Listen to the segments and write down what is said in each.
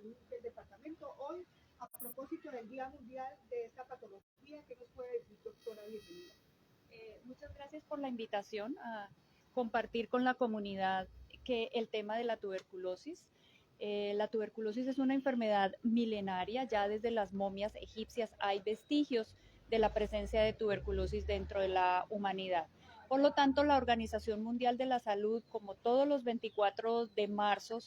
Salud del departamento. Hoy, a propósito del Día Mundial de esta patología, ¿qué nos puede decir, doctora? Bienvenida. Muchas gracias por la invitación a compartir con la comunidad que el tema de la tuberculosis. La tuberculosis es una enfermedad milenaria, ya desde las momias egipcias hay vestigios de la presencia de tuberculosis dentro de la humanidad. Por lo tanto, la Organización Mundial de la Salud, como todos los 24 de marzo,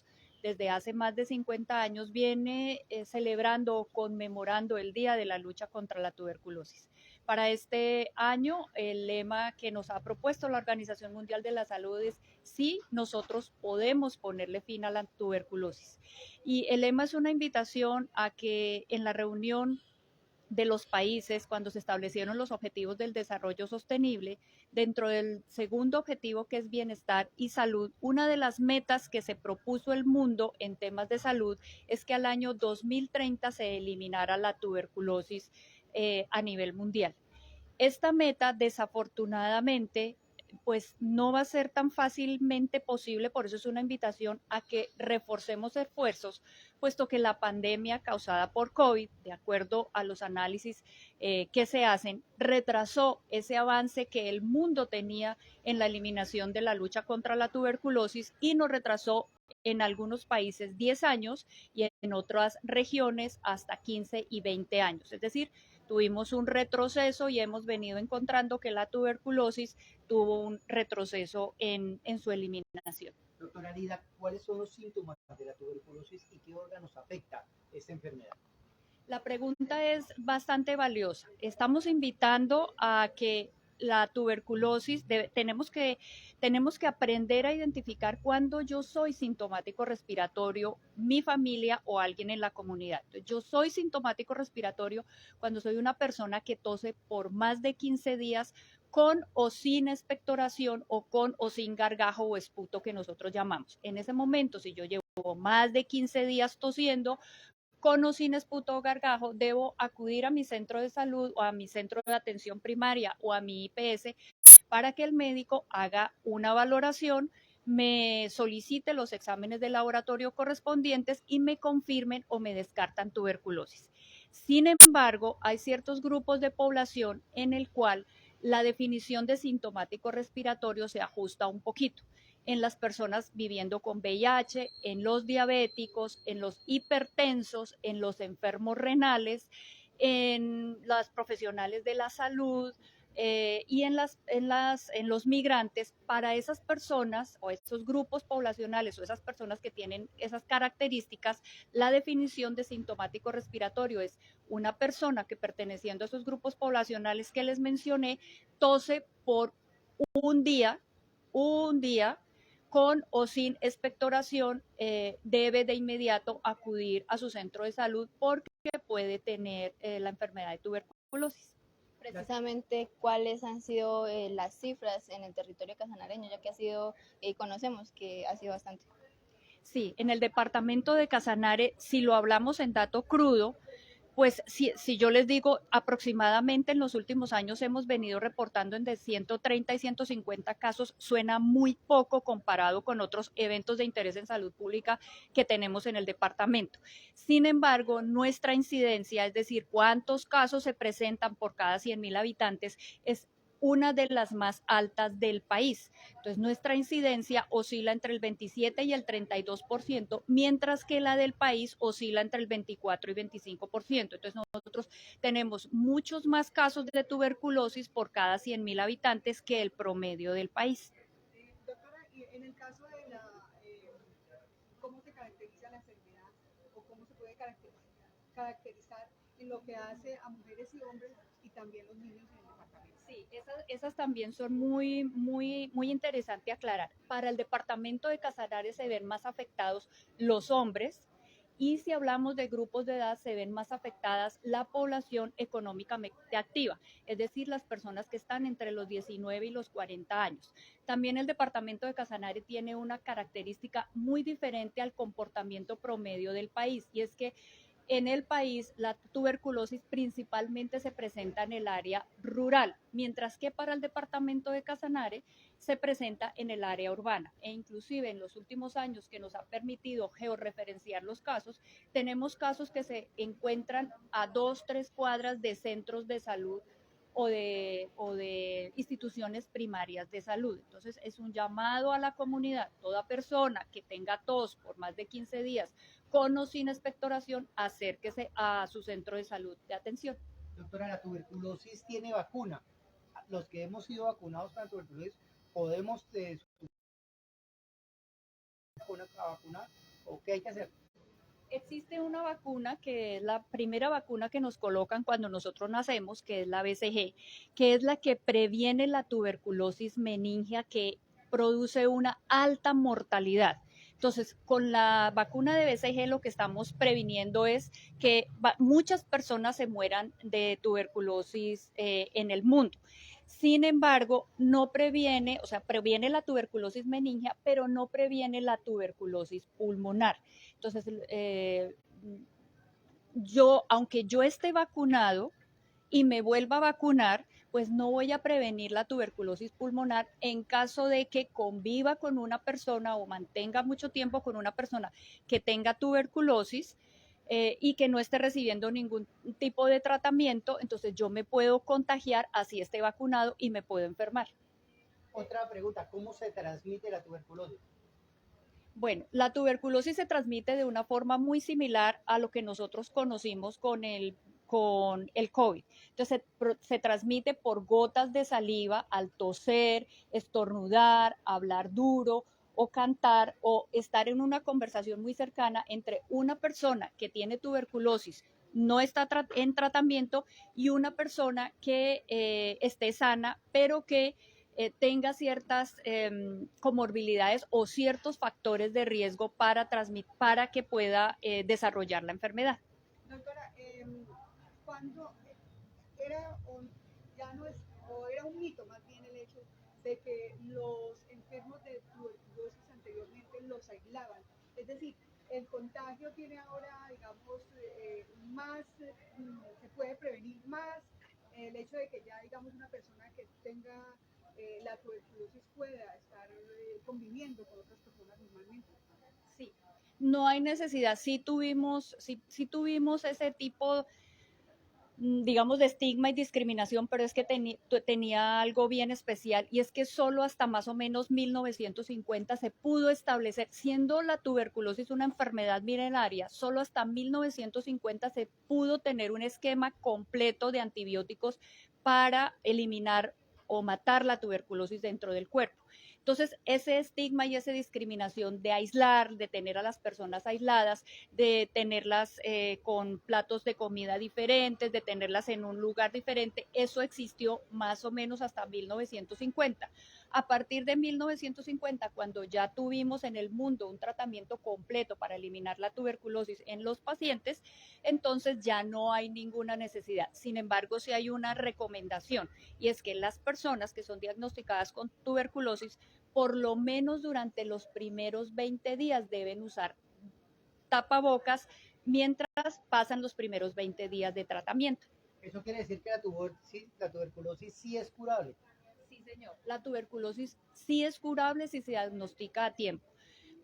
desde hace más de 50 años, viene celebrando o conmemorando el Día de la Lucha contra la Tuberculosis. Para este año, el lema que nos ha propuesto la Organización Mundial de la Salud es sí, nosotros podemos ponerle fin a la tuberculosis. Y el lema es una invitación a que en la reunión de los países, cuando se establecieron los objetivos del desarrollo sostenible, dentro del segundo objetivo, que es bienestar y salud, una de las metas que se propuso el mundo en temas de salud es que al año 2030 se eliminara la tuberculosis a nivel mundial. Esta meta, desafortunadamente, pues no va a ser tan fácilmente posible, por eso es una invitación a que reforcemos esfuerzos, puesto que la pandemia causada por COVID, de acuerdo a los análisis que se hacen, retrasó ese avance que el mundo tenía en la eliminación de la lucha contra la tuberculosis y nos retrasó en algunos países 10 años y en otras regiones hasta 15 y 20 años. Es decir, tuvimos un retroceso y hemos venido encontrando que la tuberculosis tuvo un retroceso en su eliminación. Doctora Lida, ¿cuáles son los síntomas de la tuberculosis y qué órganos afecta esta enfermedad? La pregunta es bastante valiosa. Estamos invitando a que la tuberculosis, tenemos que aprender a identificar cuando yo soy sintomático respiratorio, mi familia o alguien en la comunidad. Entonces, yo soy sintomático respiratorio cuando soy una persona que tose por más de 15 días con o sin expectoración o con o sin gargajo o esputo que nosotros llamamos. En ese momento, si yo llevo más de 15 días tosiendo, con o sin esputo o gargajo, debo acudir a mi centro de salud o a mi centro de atención primaria o a mi IPS para que el médico haga una valoración, me solicite los exámenes de laboratorio correspondientes y me confirmen o me descartan tuberculosis. Sin embargo, hay ciertos grupos de población en el cual la definición de sintomático respiratorio se ajusta un poquito en las personas viviendo con VIH, en los diabéticos, en los hipertensos, en los enfermos renales, en las profesionales de la salud y en los migrantes. Para esas personas o esos grupos poblacionales o esas personas que tienen esas características, la definición de sintomático respiratorio es una persona que, perteneciendo a esos grupos poblacionales que les mencioné, tose por un día con o sin expectoración, debe de inmediato acudir a su centro de salud porque puede tener la enfermedad de tuberculosis. Precisamente, ¿cuáles han sido las cifras en el territorio casanareño, ya que ha sido, conocemos que ha sido bastante? Sí, en el departamento de Casanare, si lo hablamos en dato crudo, pues si yo les digo, aproximadamente en los últimos años hemos venido reportando de 130 y 150 casos, suena muy poco comparado con otros eventos de interés en salud pública que tenemos en el departamento. Sin embargo, nuestra incidencia, es decir, cuántos casos se presentan por cada 100,000 habitantes, es una de las más altas del país. Entonces, nuestra incidencia oscila entre el 27 y el 32%, mientras que la del país oscila entre el 24 y 25%. Entonces, nosotros tenemos muchos más casos de tuberculosis por cada 100,000 habitantes que el promedio del país. Doctora, y en el caso de ¿cómo se caracteriza la enfermedad o cómo se puede caracterizar en lo que hace a mujeres y hombres y también los niños en el departamento? Sí, esas también son muy interesantes aclarar. Para el departamento de Casanare se ven más afectados los hombres y si hablamos de grupos de edad se ven más afectadas la población económicamente activa, es decir, las personas que están entre los 19 y los 40 años. También el departamento de Casanare tiene una característica muy diferente al comportamiento promedio del país y es que en el país la tuberculosis principalmente se presenta en el área rural, mientras que para el departamento de Casanare se presenta en el área urbana e inclusive en los últimos años que nos ha permitido georreferenciar los casos, tenemos casos que se encuentran a 2, 3 cuadras de centros de salud o de instituciones primarias de salud. Entonces, es un llamado a la comunidad, toda persona que tenga tos por más de 15 días con o sin expectoración, acérquese a su centro de salud de atención. Doctora, ¿la tuberculosis tiene vacuna? Los que hemos sido vacunados para tuberculosis, ¿podemos vacunar o qué hay que hacer? Existe una vacuna que es la primera vacuna que nos colocan cuando nosotros nacemos, que es la BCG, que es la que previene la tuberculosis meningia que produce una alta mortalidad. Entonces, con la vacuna de BCG lo que estamos previniendo es que muchas personas se mueran de tuberculosis en el mundo. Sin embargo, no previene, o sea, previene la tuberculosis meningia, pero no previene la tuberculosis pulmonar. Entonces, aunque yo esté vacunado y me vuelva a vacunar, pues no voy a prevenir la tuberculosis pulmonar en caso de que conviva con una persona o mantenga mucho tiempo con una persona que tenga tuberculosis y que no esté recibiendo ningún tipo de tratamiento, entonces yo me puedo contagiar así esté vacunado y me puedo enfermar. Otra pregunta, ¿cómo se transmite la tuberculosis? Bueno, la tuberculosis se transmite de una forma muy similar a lo que nosotros conocimos con el COVID. Entonces, se transmite por gotas de saliva al toser, estornudar, hablar duro o cantar o estar en una conversación muy cercana entre una persona que tiene tuberculosis, no está en tratamiento, y una persona que esté sana, pero que tenga ciertas comorbilidades o ciertos factores de riesgo para que pueda desarrollar la enfermedad. Doctora, cuando era, ya no es, o era un mito más bien el hecho de que los enfermos de tuberculosis anteriormente los aislaban. Es decir, el contagio tiene ahora, digamos, más, se puede prevenir más, el hecho de que ya, digamos, una persona que tenga la tuberculosis pueda estar conviviendo con otras personas normalmente. Sí, no hay necesidad. Sí tuvimos ese tipo, digamos, de estigma y discriminación, pero es que tenía algo bien especial, y es que solo hasta más o menos 1950 se pudo establecer, siendo la tuberculosis una enfermedad milenaria, solo hasta 1950 se pudo tener un esquema completo de antibióticos para eliminar o matar la tuberculosis dentro del cuerpo. Entonces, ese estigma y esa discriminación de aislar, de tener a las personas aisladas, de tenerlas con platos de comida diferentes, de tenerlas en un lugar diferente, eso existió más o menos hasta 1950. A partir de 1950, cuando ya tuvimos en el mundo un tratamiento completo para eliminar la tuberculosis en los pacientes, entonces ya no hay ninguna necesidad. Sin embargo, sí hay una recomendación, y es que las personas que son diagnosticadas con tuberculosis, por lo menos durante los primeros 20 días deben usar tapabocas mientras pasan los primeros 20 días de tratamiento. Eso quiere decir que la tuberculosis sí es curable. Sí, señor. La tuberculosis sí es curable si se diagnostica a tiempo.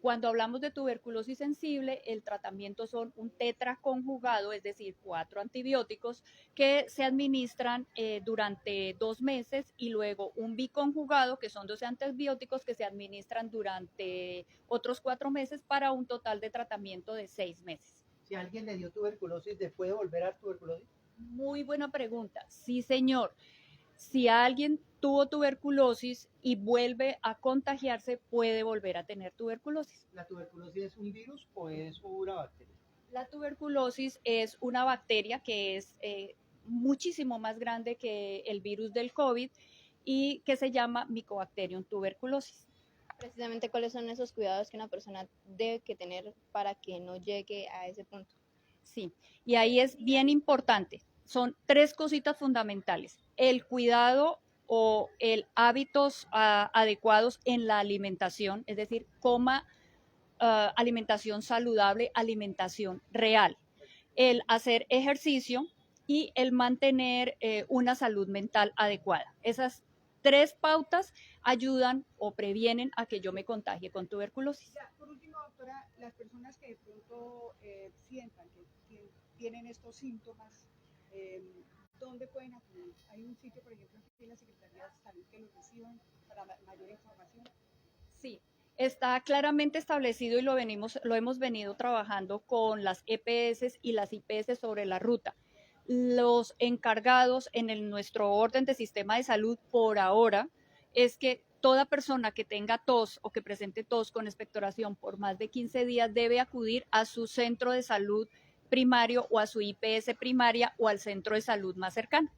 Cuando hablamos de tuberculosis sensible, el tratamiento son un tetraconjugado, es decir, 4 antibióticos que se administran durante 2 meses, y luego un biconjugado, que son 12 antibióticos que se administran durante otros 4 meses, para un total de tratamiento de 6 meses. Si alguien le dio tuberculosis, ¿le puede volver a dar tuberculosis? Muy buena pregunta. Sí, señor. Si alguien tuvo tuberculosis y vuelve a contagiarse, puede volver a tener tuberculosis. ¿La tuberculosis es un virus o es una bacteria? La tuberculosis es una bacteria que es muchísimo más grande que el virus del COVID y que se llama Mycobacterium tuberculosis. Precisamente, ¿cuáles son esos cuidados que una persona debe que tener para que no llegue a ese punto? Sí, y ahí es bien importante. Son 3 cositas fundamentales: el cuidado o el hábitos adecuados en la alimentación, es decir, coma alimentación saludable, alimentación real, el hacer ejercicio y el mantener una salud mental adecuada. Esas 3 pautas ayudan o previenen a que yo me contagie con tuberculosis. Ya, por último, doctora, las personas que de pronto sientan que tienen estos síntomas, ¿dónde pueden acudir? ¿Hay un sitio, por ejemplo, aquí en la Secretaría de Salud que los reciban para mayor información? Sí, está claramente establecido y lo hemos venido trabajando con las EPS y las IPS sobre la ruta. Los encargados en nuestro orden de sistema de salud por ahora es que toda persona que tenga tos o que presente tos con expectoración por más de 15 días debe acudir a su centro de salud primario o a su IPS primaria o al centro de salud más cercano.